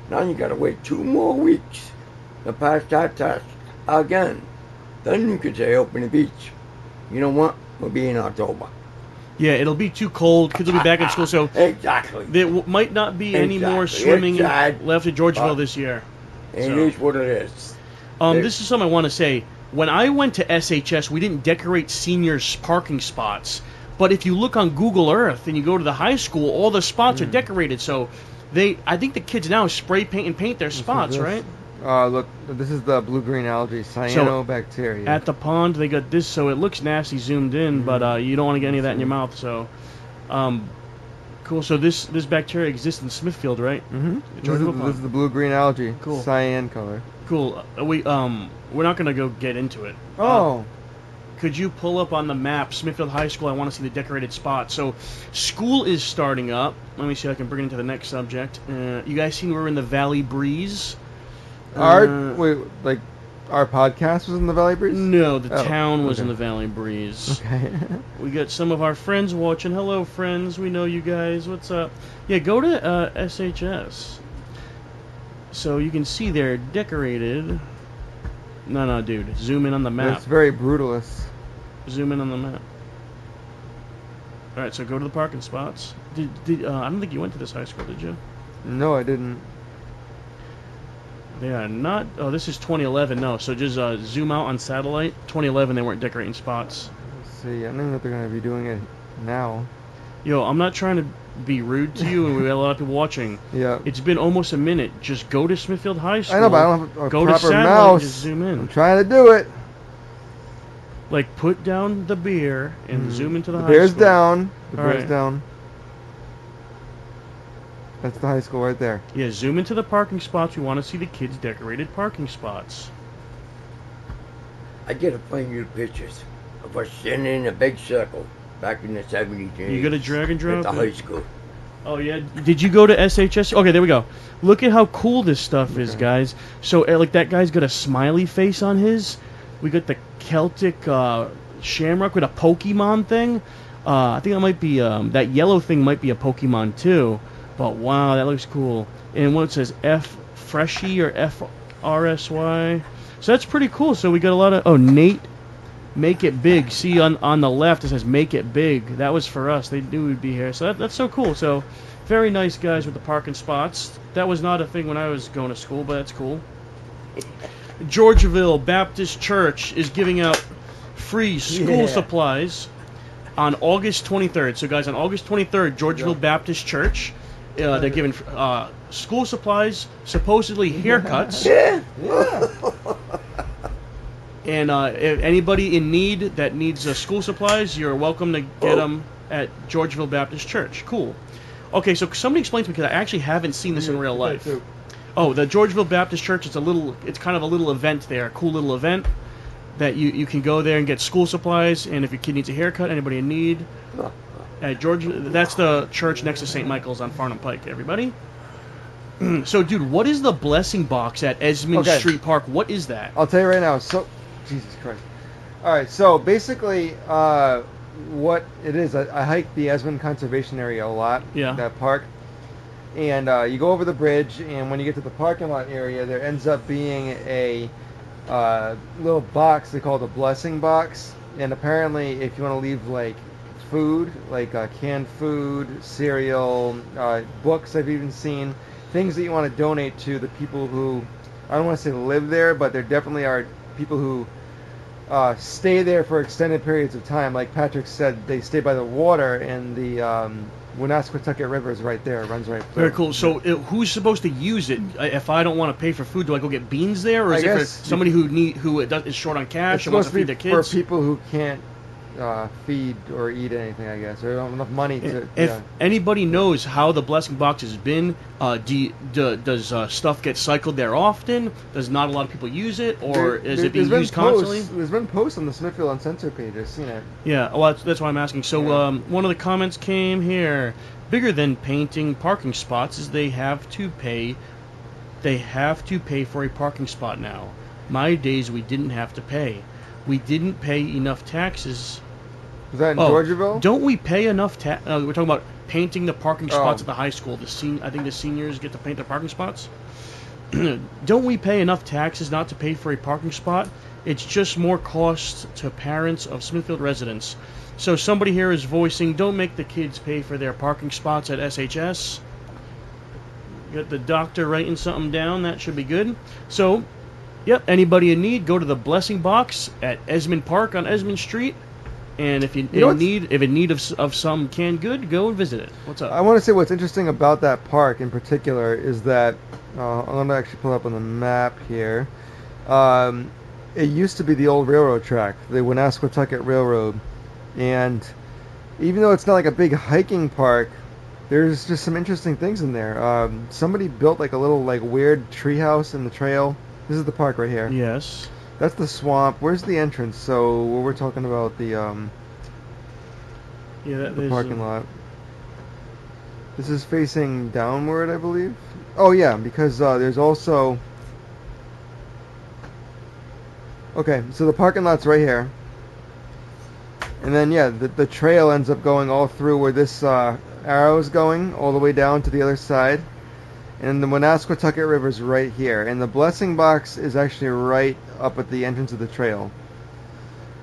now you gotta wait 2 more weeks to pass that test again. Then you could say open the beach. You know what? We'll be in October. Yeah, it'll be too cold. Kids will be back in school, so Exactly. there might not be any more Exactly. swimming Exactly. left at Georgeville But- this year. It So- is what it is. This is something I want to say. When I went to SHS, we didn't decorate seniors' parking spots. But if you look on Google Earth and you go to the high school, all the spots are decorated. So I think the kids now spray paint and paint their spots, right? Look, this is the blue-green algae, cyanobacteria. At the pond, they got this, so it looks nasty zoomed in, but you don't want to get any of that in your mouth. So, cool. So this bacteria exists in Smithfield, right? Mm-hmm. This is the blue-green algae. Cool. Cyan color. Cool. We're not gonna go get into it. Oh. Could you pull up on the map Smithfield High School? I want to see the decorated spots. So, school is starting up. Let me see if I can bring it into the next subject. You guys seen we're in the Valley Breeze? Our podcast was in the Valley Breeze? No, the town was in the Valley Breeze. Okay. We got some of our friends watching. Hello, friends. We know you guys. What's up? Yeah, go to SHS. So you can see they're decorated. No, dude. Zoom in on the map. It's very brutalist. Zoom in on the map. All right, so go to the parking spots. I don't think you went to this high school, did you? No, I didn't. They are not. Oh, this is 2011. No, so just zoom out on satellite. 2011, they weren't decorating spots. Let's see, I don't know if they're going to be doing it now. Yo, I'm not trying to be rude to you, and we got a lot of people watching. Yeah. It's been almost a minute. Just go to Smithfield High School. I know, but I don't have a go proper to satellite mouse. And just zoom in. I'm trying to do it. Like, put down the beer and zoom into the high beer's school. down. The All beer's right. down. That's the high school right there. Yeah, zoom into the parking spots. We want to see the kids' decorated parking spots. I gotta find you pictures of us sitting in a big circle back in the 70s. You got a drag and drop? At the high school. Oh, yeah. Did you go to SHS? Okay, there we go. Look at how cool this stuff is, guys. So, like, that guy's got a smiley face on his. We got the Celtic shamrock with a Pokemon thing. I think that might be, that yellow thing might be a Pokemon, too. But, wow, that looks cool. And what it says, F Freshie or FRSY. So that's pretty cool. So we got a lot of... Oh, Nate, make it big. See, on the left, it says make it big. That was for us. They knew we'd be here. So that's so cool. So very nice guys with the parking spots. That was not a thing when I was going to school, but that's cool. Georgeville Baptist Church is giving out free school supplies on August 23rd. So, guys, on August 23rd, Georgeville Baptist Church, they're giving school supplies, supposedly haircuts. And if anybody in need that needs school supplies, you're welcome to get them at Georgeville Baptist Church. Cool. Okay, so somebody explain to me, because I actually haven't seen this in real life. Oh, the Georgeville Baptist Church is it's kind of a little event there, a cool little event that you can go there and get school supplies, and if your kid needs a haircut, anybody in need. That's the church next to St. Michael's on Farnham Pike, everybody. So, dude, what is the blessing box at Esmond Street Park? What is that? I'll tell you right now. So, Jesus Christ. All right, so basically, what it is, I hike the Esmond Conservation Area a lot, that park. And you go over the bridge, and when you get to the parking lot area, there ends up being a little box they call the blessing box. And apparently, if you want to leave, like, food, like canned food, cereal, books I've even seen, things that you want to donate to the people who, I don't want to say live there, but there definitely are people who stay there for extended periods of time. Like Patrick said, they stay by the water, and the Woonasquatucket River is right there. It runs right through. Very cool. So who's supposed to use it? If I don't want to pay for food, do I go get beans there? Or is it for somebody who is short on cash and wants to feed their kids? For people who can't feed or eat anything, I guess, or don't have enough money to. If anybody knows how the blessing box has been, does stuff get cycled there often? Does not a lot of people use it, or is it being used constantly? There's been posts on the Smithfield Uncensored page. I've seen it. Yeah, well, that's why I'm asking. So one of the comments came here. Bigger than painting parking spots is they have to pay. They have to pay for a parking spot now. My days we didn't have to pay. We didn't pay enough taxes. Was that in Georgeville? Don't we pay enough tax? We're talking about painting the parking spots at the high school. I think the seniors get to paint their parking spots. Don't we pay enough taxes not to pay for a parking spot? It's just more cost to parents of Smithfield residents. So somebody here is voicing, don't make the kids pay for their parking spots at SHS. Got the doctor writing something down. That should be good. So, Yep. Anybody in need, go to the Blessing Box at Esmond Park on Esmond Street. And if you know in need of some canned good, go and visit it. What's up? I want to say what's interesting about that park in particular is that I'm going to actually pull up on the map here. It used to be the old railroad track, the Woonasquatucket Railroad, and even though it's not like a big hiking park, there's just some interesting things in there. Somebody built like a little like weird treehouse in the trail. This is the park right here. Yes. That's the swamp. Where's the entrance? So we're talking about the The parking lot. This is facing downward, I believe. Oh yeah, because there's also. Okay, so the parking lot's right here. And then yeah, the trail ends up going all through where this arrow is going, all the way down to the other side. And the Woonasquatucket River's right here. And the Blessing Box is actually right up at the entrance of the trail.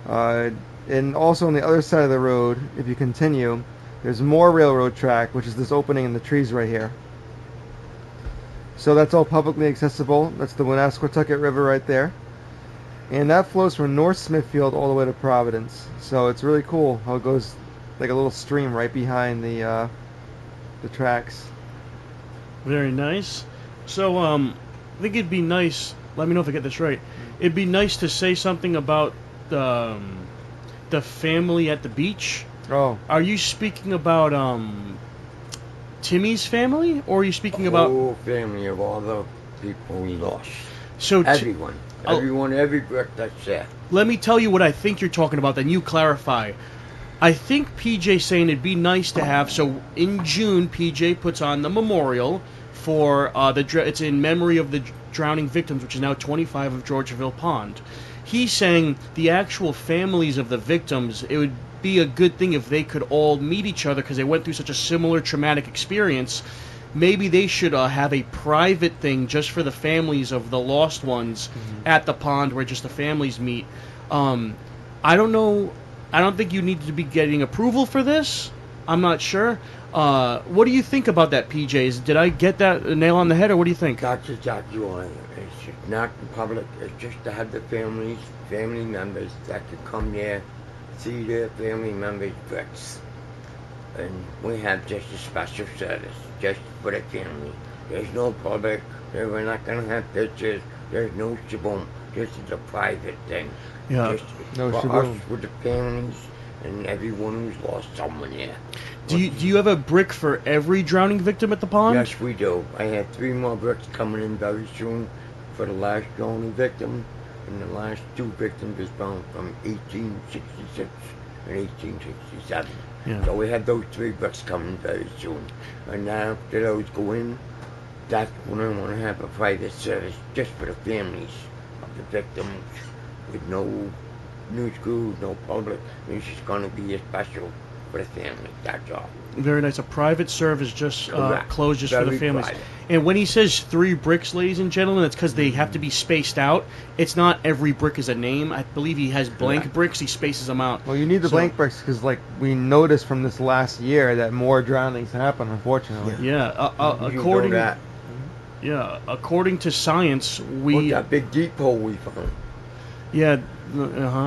And also on the other side of the road, if you continue, there's more railroad track, which is this opening in the trees right here. So that's all publicly accessible. That's the Woonasquatucket River right there. And that flows from North Smithfield all the way to Providence. So it's really cool how it goes like a little stream right behind the tracks. Very nice. So, I think it'd be nice. Let me know if I get this right. It'd be nice to say something about the family at the beach. Oh. Are you speaking about Timmy's family, or are you speaking about whole family of all the people we lost? so? Everyone, every brick that's there. Let me tell you what I think you're talking about. Then you clarify. I think PJ saying it'd be nice to have. So in June, PJ puts on the memorial for it's in memory of the drowning victims, which is now 25 of Georgeville Pond. He's saying the actual families of the victims, it would be a good thing if they could all meet each other because they went through such a similar traumatic experience. Maybe they should have a private thing just for the families of the lost ones at the pond where just the families meet. I don't know. I don't think you need to be getting approval for this. I'm not sure. What do you think about that, PJs? Did I get that nail on the head, or what do you think? That's exactly right. It's just not the public. It's just to have the family members that could come there, see their family members' bricks. And we have just a special service, just for the family. There's no public. We're not going to have pictures. There's no shaboom. This is a private thing. Yeah. Just No for shaboom. us, with the families, and everyone who's lost someone there. Do you have a brick for every drowning victim at the pond? Yes, we do. I have 3 more bricks coming in very soon for the last drowning victim, and the last 2 victims is found from 1866 and 1867. Yeah. So we have those 3 bricks coming very soon. And now after those go in, that's when I want to have a private service just for the families of the victims with no news crews, no public. It's just going to be a special for the family, that's all. Very nice. A private service just Correct. closed just for the Very families. private. And when he says 3 bricks, ladies and gentlemen, it's because they have to be spaced out. It's not every brick is a name. I believe he has blank Correct. bricks. He spaces them out. Well, you need the So- blank bricks because, like, we noticed from this last year that more drownings happen, unfortunately. Yeah. You know According that. according to science, Look we that big deep hole we found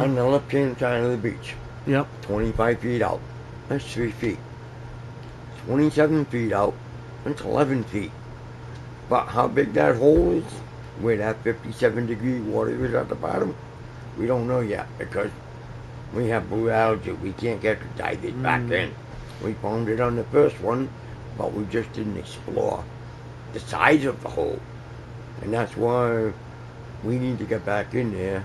on the left-hand side of the beach. Yep. 25 feet out. That's 3 feet. 27 feet out. That's 11 feet. But how big that hole is, where that 57-degree water is at the bottom, we don't know yet because we have blue algae. We can't get the divers back in. We found it on the first one, but we just didn't explore the size of the hole. And that's why we need to get back in there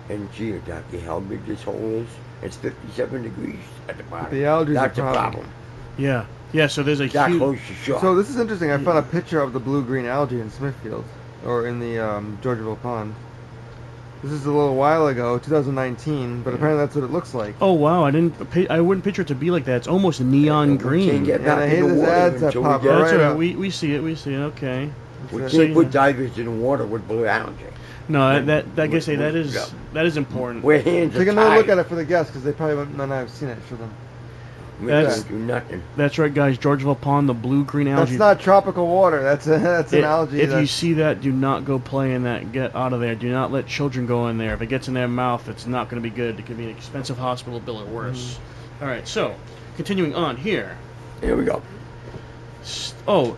and see exactly how big this hole is. It's 57 degrees at the bottom. The algae's That's a a problem. problem. Yeah. Yeah. So there's a That huge. close to shore. So this is interesting. I found a picture of the blue-green algae in Smithfield, or in the Georgeville Pond. This is a little while ago, 2019, but apparently that's what it looks like. Oh wow! I wouldn't picture it to be like that. It's almost neon We green. can't get Yeah, back I in hate the these water ads that until we pop get. right That's all right. up. We see it. We see it. Okay. We So- can't yeah. put divers in the water with blue algae. No, that I guess we- that we- is yeah. that is important. We're hands Take are another look tied. at it for the guests because they probably might not have seen it. Show them. We That's- don't do nothing. That's right, guys. Georgeville Pond, the blue-green algae. That's not tropical water. That's an algae. If you that's- see that, do not go play in that. Get out of there. Do not let children go in there. If it gets in their mouth, it's not going to be good. It could be an expensive hospital bill or worse. All right, so continuing on here. Here we go. Oh,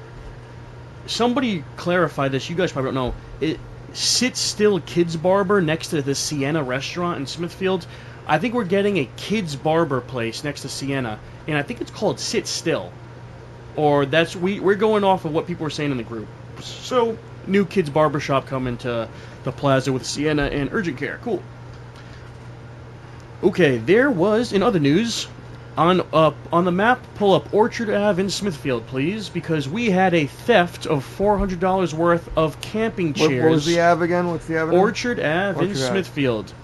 somebody clarify this. You guys probably don't know. It Sit Still Kids Barber next to the Sienna restaurant in Smithfield. I think we're getting a kids barber place next to Sienna, and I think it's called Sit Still. Or that's we're going off of what people were saying in the group. So, new kids barber shop coming to the plaza with Sienna and urgent care. Cool. Okay, there was in other news on the map. Pull up Orchard Ave in Smithfield, please, because we had a theft of $400 worth of camping chairs. What was the Ave again? What's the Ave? Orchard Ave in Orchard Ave. Smithfield.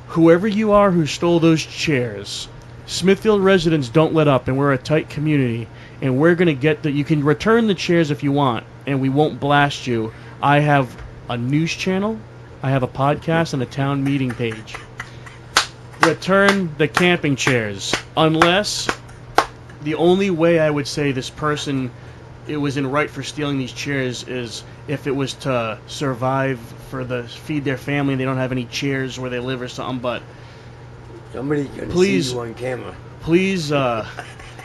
Whoever you are who stole those chairs, Smithfield residents don't let up, and we're a tight community, and we're gonna get you can return the chairs if you want, and we won't blast you. I have a news channel, I have a podcast, and a town meeting page. Return the camping chairs, unless the only way I would say this person it was in right for stealing these chairs is if it was to survive feed their family and they don't have any chairs where they live or something. But Somebody's gonna Please. see you on camera. please Is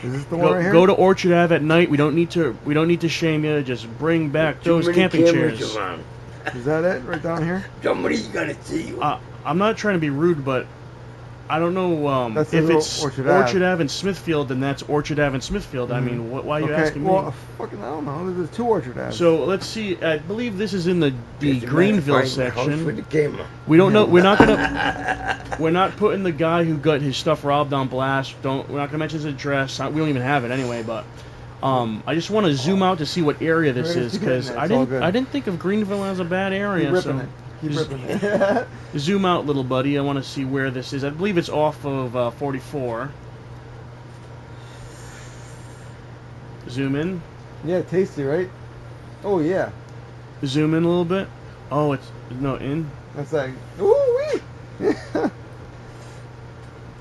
this the one right here? go to Orchard Ave at night. We don't need to shame you. Just bring back Too those many camping cameras chairs. around. Is that it? Right down here? Somebody's gonna see you. I'm not trying to be rude, but I don't know That's if the it's Orchard Ave. Ave in Smithfield, then that's Orchard Ave in Smithfield. I mean, why are you Okay. asking me? Well, fucking I don't know. There's 2 Orchard Ave. So let's see. I believe this is in the There's a Greenville man fighting the house section. with the camera. We don't know. We're not gonna. We're not putting the guy who got his stuff robbed on blast. We're not gonna mention his address. We don't even have it anyway. But I just want to zoom out to see what area this Where is is he because getting it? I It's all didn't. good. I didn't think of Greenville as a bad area. Keep ripping so it. Keep Just- ripping it. zoom out, little buddy. I want to see where this is. I believe it's off of 44. Zoom in. Yeah, tasty, right? Oh yeah. Zoom in a little bit. Oh, it's no in. That's like ooh wee.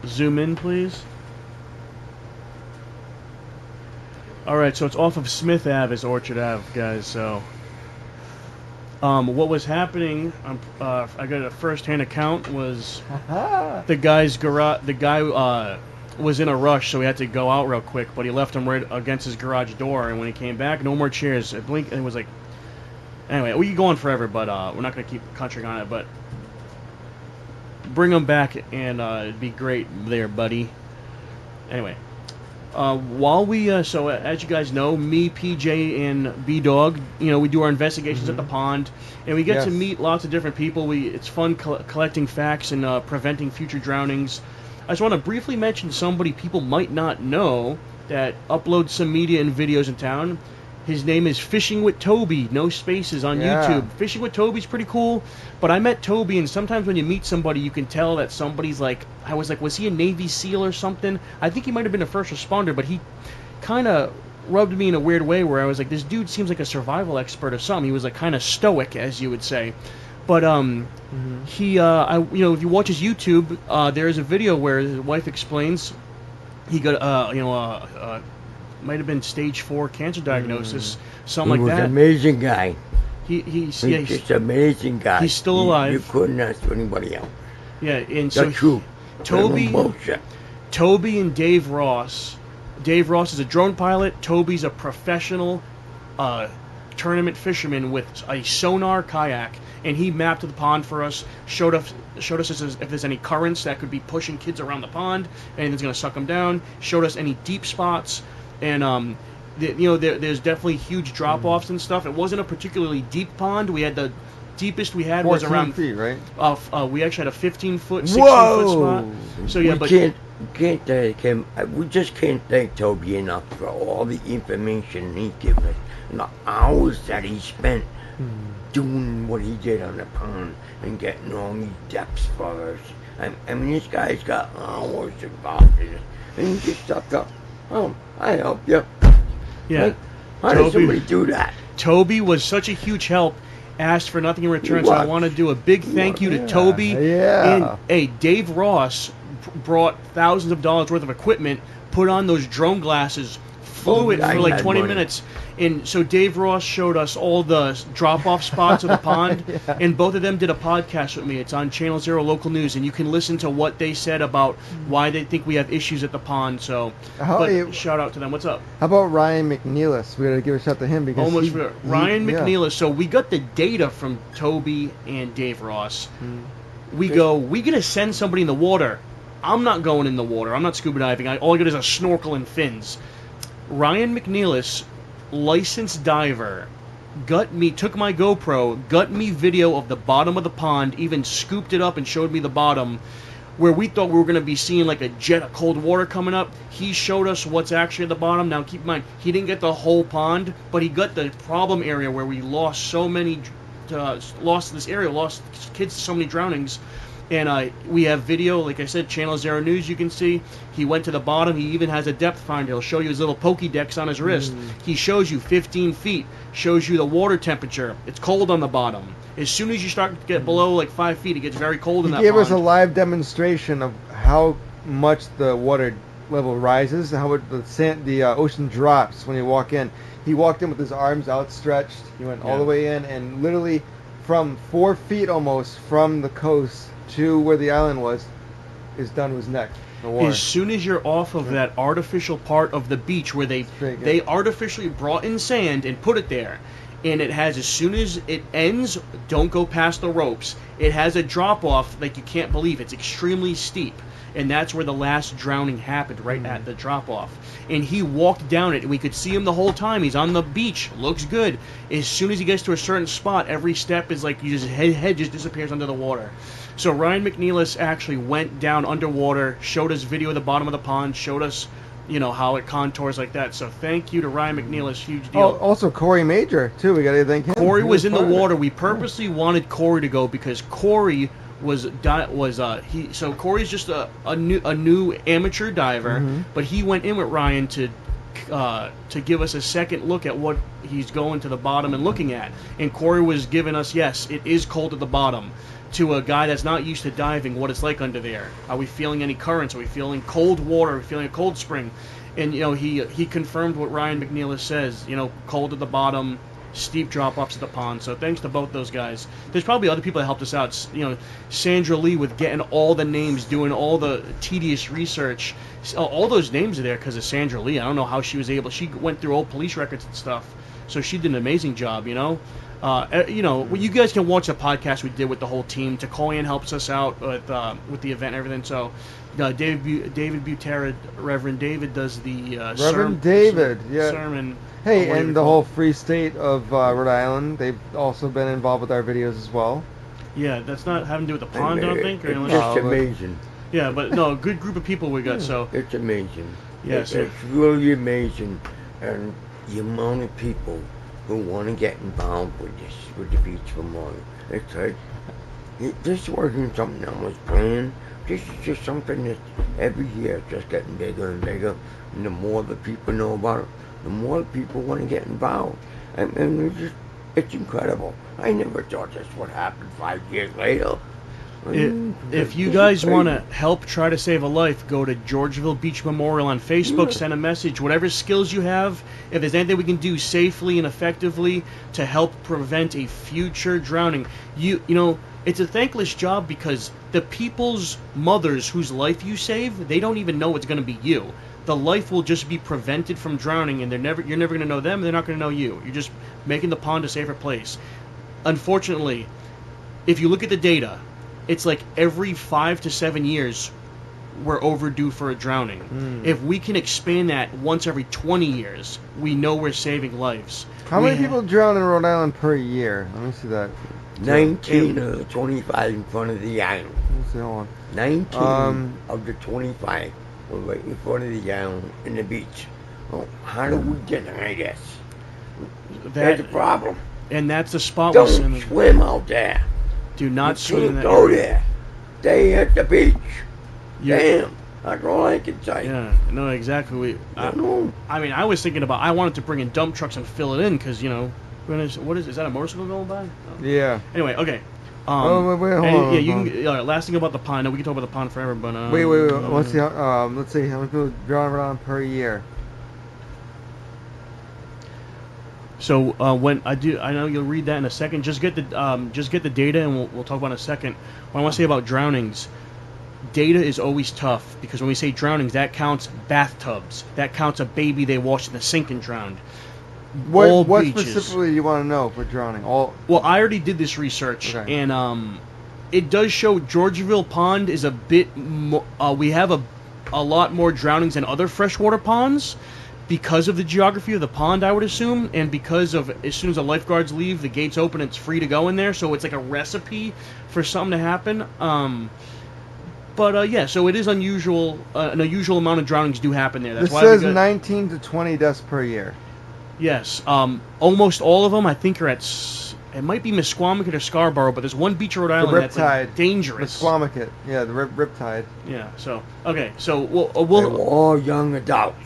Zoom in, please. All right, so it's off of Smith Ave, is Orchard Ave, guys. So, what was happening? I got a first-hand account. Was the guy's garage? The guy was in a rush, so he had to go out real quick. But he left them right against his garage door, and when he came back, no more chairs. It blinked, and it was like. Anyway, we could go on forever, but we're not gonna keep countering on it. But bring them back, and it'd be great there, buddy. Anyway. While we, so as you guys know, me, PJ, and B-Dog, we do our investigations at the pond, and we get to Yes. meet lots of different people. It's fun collecting facts and preventing future drownings. I just want to briefly mention somebody people might not know that uploads some media and videos in town. His name is Fishing with Toby, no spaces on Yeah. YouTube. Fishing with Toby's pretty cool, but I met Toby, and sometimes when you meet somebody, you can tell that somebody's like, I was like, was he a Navy SEAL or something? I think he might have been a first responder, but he kind of rubbed me in a weird way where I was like, this dude seems like a survival expert or something. He was like kind of stoic, as you would say. But he, if you watch his YouTube, there is a video where his wife explains he got, might have been stage 4 cancer diagnosis, something He like was that. an amazing guy. He's He's just an amazing guy. he's still alive. You couldn't ask for anybody else. yeah, and That's so true. Toby, Bullshit. Toby and Dave Ross. Dave Ross is a drone pilot. Toby's a professional tournament fisherman with a sonar kayak, and he mapped the pond for us. Showed us if there's any currents that could be pushing kids around the pond, anything's gonna suck them down. Showed us any deep spots, and there's definitely huge drop-offs and stuff. It wasn't a particularly deep pond. We had the deepest we had was 14 around feet, right? we actually had a 15-foot, 16-foot Whoa! spot. So yeah, we but can't thank him. We just can't thank Toby enough for all the information he gave us and the hours that he spent doing what he did on the pond and getting all these depths for us. I mean, this guy's got hours involved in it, and he just stuck up. Oh, I help you. yeah, Like, how does somebody do that? Toby was such a huge help. Asked for nothing in return, so I was. want to do a big thank you to Yeah, Toby. yeah. And hey, Dave Ross brought thousands of dollars worth of equipment, put on those drone glasses, flew it for like 20 minutes. And so Dave Ross showed us all the drop-off spots of the pond, Yeah. and both of them did a podcast with me. It's on Channel Zero Local News, and you can listen to what they said about why they think we have issues at the pond. So, shout out to them. What's up? How about Ryan McNeilis? We got to give a shout to him because Almost Ryan yeah. McNeilis. So we got the data from Toby and Dave Ross. We gotta send somebody in the water. I'm not going in the water. I'm not scuba diving. All I got is a snorkel and fins. Ryan McNeilis, licensed diver, took my GoPro, got me video of the bottom of the pond, even scooped it up and showed me the bottom, where we thought we were going to be seeing like a jet of cold water coming up. He showed us what's actually at the bottom. Now keep in mind, he didn't get the whole pond, but he got the problem area where we lost so many, lost kids to so many drownings. And we have video, like I said, Channel Zero News, you can see. He went to the bottom. He even has a depth finder. He'll show you his little Pokédex on his wrist. He shows you 15 feet, shows you the water temperature. It's cold on the bottom. As soon as you start to get below like 5 feet, it gets very cold in that pond. He gave us a live demonstration of how much the water level rises, how the ocean drops when you walk in. He walked in with his arms outstretched. He went all the way in, and literally from 4 feet almost from the coast to where the island was, is down to his neck. The water. As soon as you're off of that artificial part of the beach where they artificially brought in sand and put it there, and it has, as soon as it ends, don't go past the ropes. It has a drop off like you can't believe. It's extremely steep. And that's where the last drowning happened, right at the drop-off. And he walked down it, and we could see him the whole time. He's on the beach, looks good. As soon as he gets to a certain spot, every step is like his head just disappears under the water. So Ryan McNeilis actually went down underwater, showed us video of the bottom of the pond, showed us, how it contours like that. So thank you to Ryan McNeilis, huge deal. Oh, also Corey Major, too. We got to thank him. Corey was in the water. We purposely wanted Corey to go because Corey so Corey's just a new amateur diver, but he went in with Ryan to give us a second look at what he's going to the bottom and looking at. And Corey was giving us, yes, it is cold at the bottom. To a guy that's not used to diving, what it's like under there. Are we feeling any currents? Are we feeling cold water? Are we feeling a cold spring? And he confirmed what Ryan McNeilis says. Cold at the bottom, steep drop-offs at the pond. So thanks to both those guys. There's probably other people that helped us out. Sandra Lee with getting all the names, doing all the tedious research. All those names are there because of Sandra Lee. I don't know how she was able. She went through old police records and stuff. So she did an amazing job, you guys can watch the podcast we did with the whole team. Takoyan helps us out with the event and everything. So David Butera, Reverend David, does the Reverend David, sermon. Hey, and the whole Free State of Rhode Island, they've also been involved with our videos as well. Yeah, that's not having to do with the pond, I don't think. It's just amazing. Yeah, but no, a good group of people we got. So it's amazing. Yes, it's really amazing, and the amount of people who want to get involved with the Beach Memorial. It's like, this wasn't something I was planned. This is just something that every year it's just getting bigger and bigger. And the more the people know about it, the more people want to get involved. And it's incredible. I never thought this would happen 5 years later. If you guys want to help try to save a life, go to Georgeville Beach Memorial on Facebook, send a message, whatever skills you have. If there's anything we can do safely and effectively to help prevent a future drowning, it's a thankless job because the people's mothers whose life you save, they don't even know it's going to be you. The life will just be prevented from drowning, and you're never going to know them, and they're not going to know you. You're just making the pond a safer place. Unfortunately, if you look at the data, it's like every 5 to 7 years we're overdue for a drowning. If we can expand that once every 20 years, we know we're saving lives. How many people drown in Rhode Island per year? Let me see that. 19 of the 25 in front of the island. Let's see, hold on. 19 of the 25 were right in front of the island in the beach. Oh, how do we deny this? That's a problem. And that's the spot. Don't swim out there. Do not swim in that go area. there. Stay at the beach. Damn. That's all I can say. Yeah, no, exactly. I was thinking about, I wanted to bring in dump trucks and fill it in because, is that a motorcycle going by? Oh. Yeah. Anyway, okay. wait, hold and, on. yeah, you hold can. Last thing about the pond. No, we can talk about the pond forever, but wait. Let's see. Let's see how many people draw around per year. So when I know you'll read that in a second. Just get the data, and we'll talk about it in a second. What I want to say about drownings, data is always tough because when we say drownings, that counts bathtubs, that counts a baby they washed in the sink and drowned. All What beaches. specifically do you want to know for drowning? All. Well, I already did this research, Okay. and it does show Georgeville Pond is a bit. We have a lot more drownings than other freshwater ponds. Because of the geography of the pond, I would assume, and because of as soon as the lifeguards leave, the gates open, it's free to go in there, so it's like a recipe for something to happen. But yeah, so it is unusual. An unusual amount of drownings do happen there. That's This why says we got, 19 to 20 deaths per year. yes. Almost all of them, I think, are at. It might be Misquamicut or Scarborough, but there's one beach in Rhode Island that's like, Riptide. dangerous. Misquamicut. Yeah, the Riptide. Yeah. So okay. So we'll They were all young adults.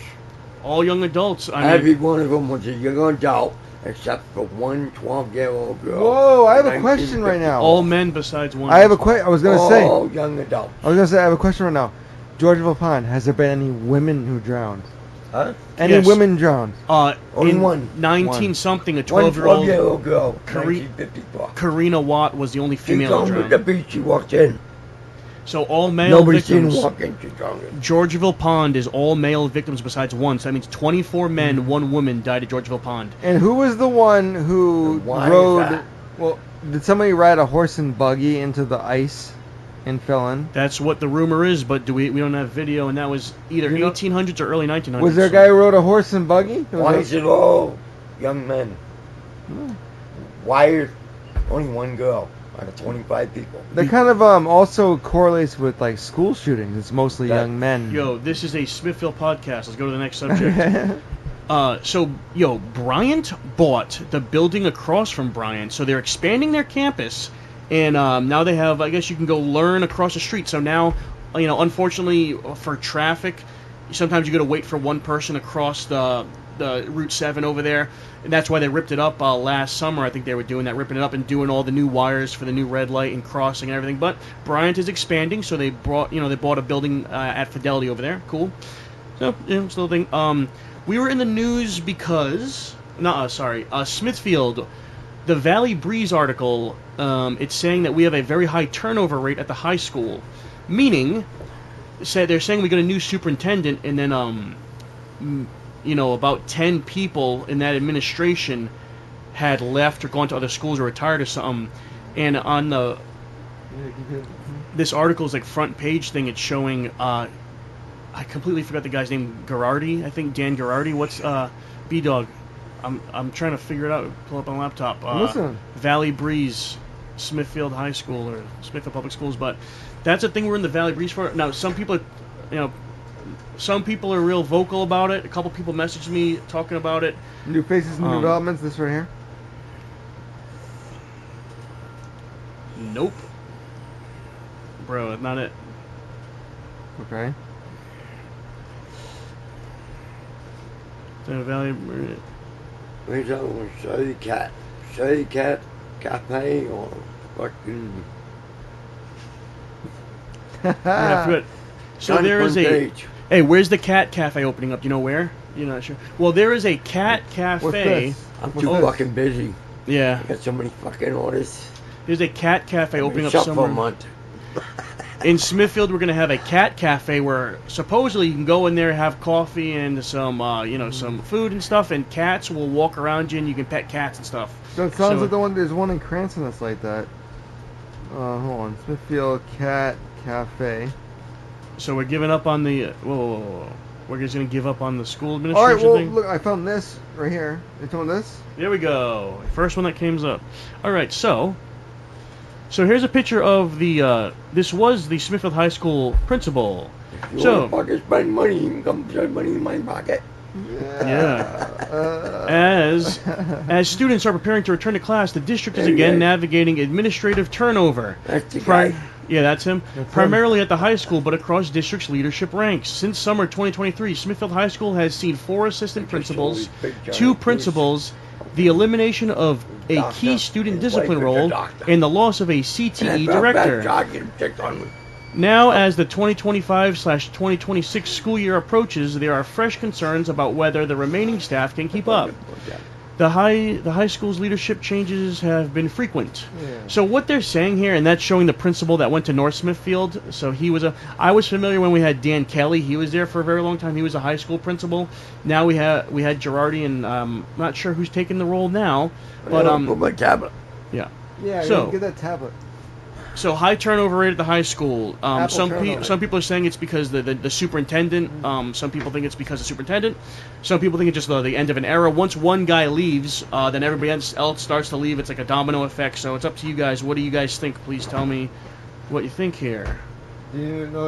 all young adults. I mean, Every one of them was a young adult, except for one 12-year-old girl. Whoa, I have a question right now. all men besides one. I have a question. I was gonna say. All young adults. I have a question right now. Georgeville Pond. Has there been any women who drowned? Huh? Any Yes. women drowned? Only in one. 19 something, a One 12-year-old 12-year-old girl, Kare- 1954. Karina Watt was the only She female drowned at drowned. the beach she walked in. So all male Nobody seen victims. her walk in, she drowned in. Georgeville Pond is all male victims besides one. So that means 24 men, one woman died at Georgeville Pond. And who was the one who And why is rode? that? Well, did somebody ride a horse and buggy into the ice and fell in? That's what the rumor is, but we don't have video, and that was either You know- 1800s or early 1900s. Was there a guy who rode a horse and buggy? Why is it all young men? Why is only one girl out of 25 people? That kind of also correlates with like school shootings. It's mostly That- young men. Yo, this is a Smithfield podcast. Let's go to the next subject. So Bryant bought the building across from Bryant, so they're expanding their campus, and now they have, I guess you can go learn across the street. So now, unfortunately for traffic, sometimes you got to wait for one person across the Route 7 over there, and that's why they ripped it up last summer. I think they were doing that, ripping it up and doing all the new wires for the new red light and crossing and everything. But Bryant is expanding, so they bought a building at Fidelity over there. Cool. So still thing. We were in the news because Smithfield, the Valley Breeze article. It's saying that we have a very high turnover rate at the high school, meaning they're saying we got a new superintendent, and then about 10 people in that administration had left or gone to other schools or retired or something. And on this article's like front page thing, it's showing I completely forgot the guy's name. Garardi, I think Dan Garardi. What's B-Dog? I'm trying to figure it out. Pull up on a laptop. Listen. Valley Breeze, Smithfield High School or Smithfield Public Schools. But that's a thing we're in the Valley Breeze for. Now some people, some people are real vocal about it. A couple people messaged me talking about it. New faces, new developments. This right here. Nope. Bro, that's not it. Okay. The Valley. Where's that one? Shady Cat Cafe or fucking... Yeah, I forgot. So there is a. Page. Hey, where's the Cat Cafe opening up? Do you know where? You're not sure. Well, there is a Cat What's Cafe. this? I'm What's too this? fucking busy. Yeah, I got so many fucking orders. there's a Cat Cafe opening up Shut for a somewhere. month. In Smithfield, we're gonna have a Cat Cafe where supposedly you can go in there, have coffee and some, some food and stuff, and cats will walk around you and you can pet cats and stuff. So it sounds like there's one in Cranston that's like that. Hold on. Smithfield Cat Cafe. So we're giving up on the. Whoa. We're just gonna give up on the school All administration right. Well, thing. look, I found this right here. You found this? There we go. First one that came up. All right, so here's a picture of the. This was the Smithfield High School principal. If you So- want to fucking spend money, you can come spend money in my pocket. Yeah. As students are preparing to return to class, the district is again navigating administrative turnover. That's the guy. Yeah, that's him. That's Primarily at the high school, but across district's leadership ranks. Since summer 2023, Smithfield High School has seen 4 assistant principals, big giant 2 boots. principals, the elimination of a Doctor, key student his discipline wife is a role, doctor. and the loss of a And I CTE felt bad director. charging picked on me. Now, as the 2025/2026 school year approaches, there are fresh concerns about whether the remaining staff can keep up. The high school's leadership changes have been frequent. Yeah. So what they're saying here, and that's showing the principal that went to North Smithfield. So I was familiar when we had Dan Kelly. He was there for a very long time. He was a high school principal. Now we had Girardi, and I'm not sure who's taking the role now. But Put my tablet. yeah. Yeah, So- get that tablet. So high turnover rate at the high school. Apple Some turnover. people are saying it's because the superintendent. Some people think it's because the superintendent. Some people think it's just the end of an era. Once one guy leaves, then everybody else starts to leave. It's like a domino effect. So it's up to you guys. What do you guys think? Please tell me what you think here. Do you know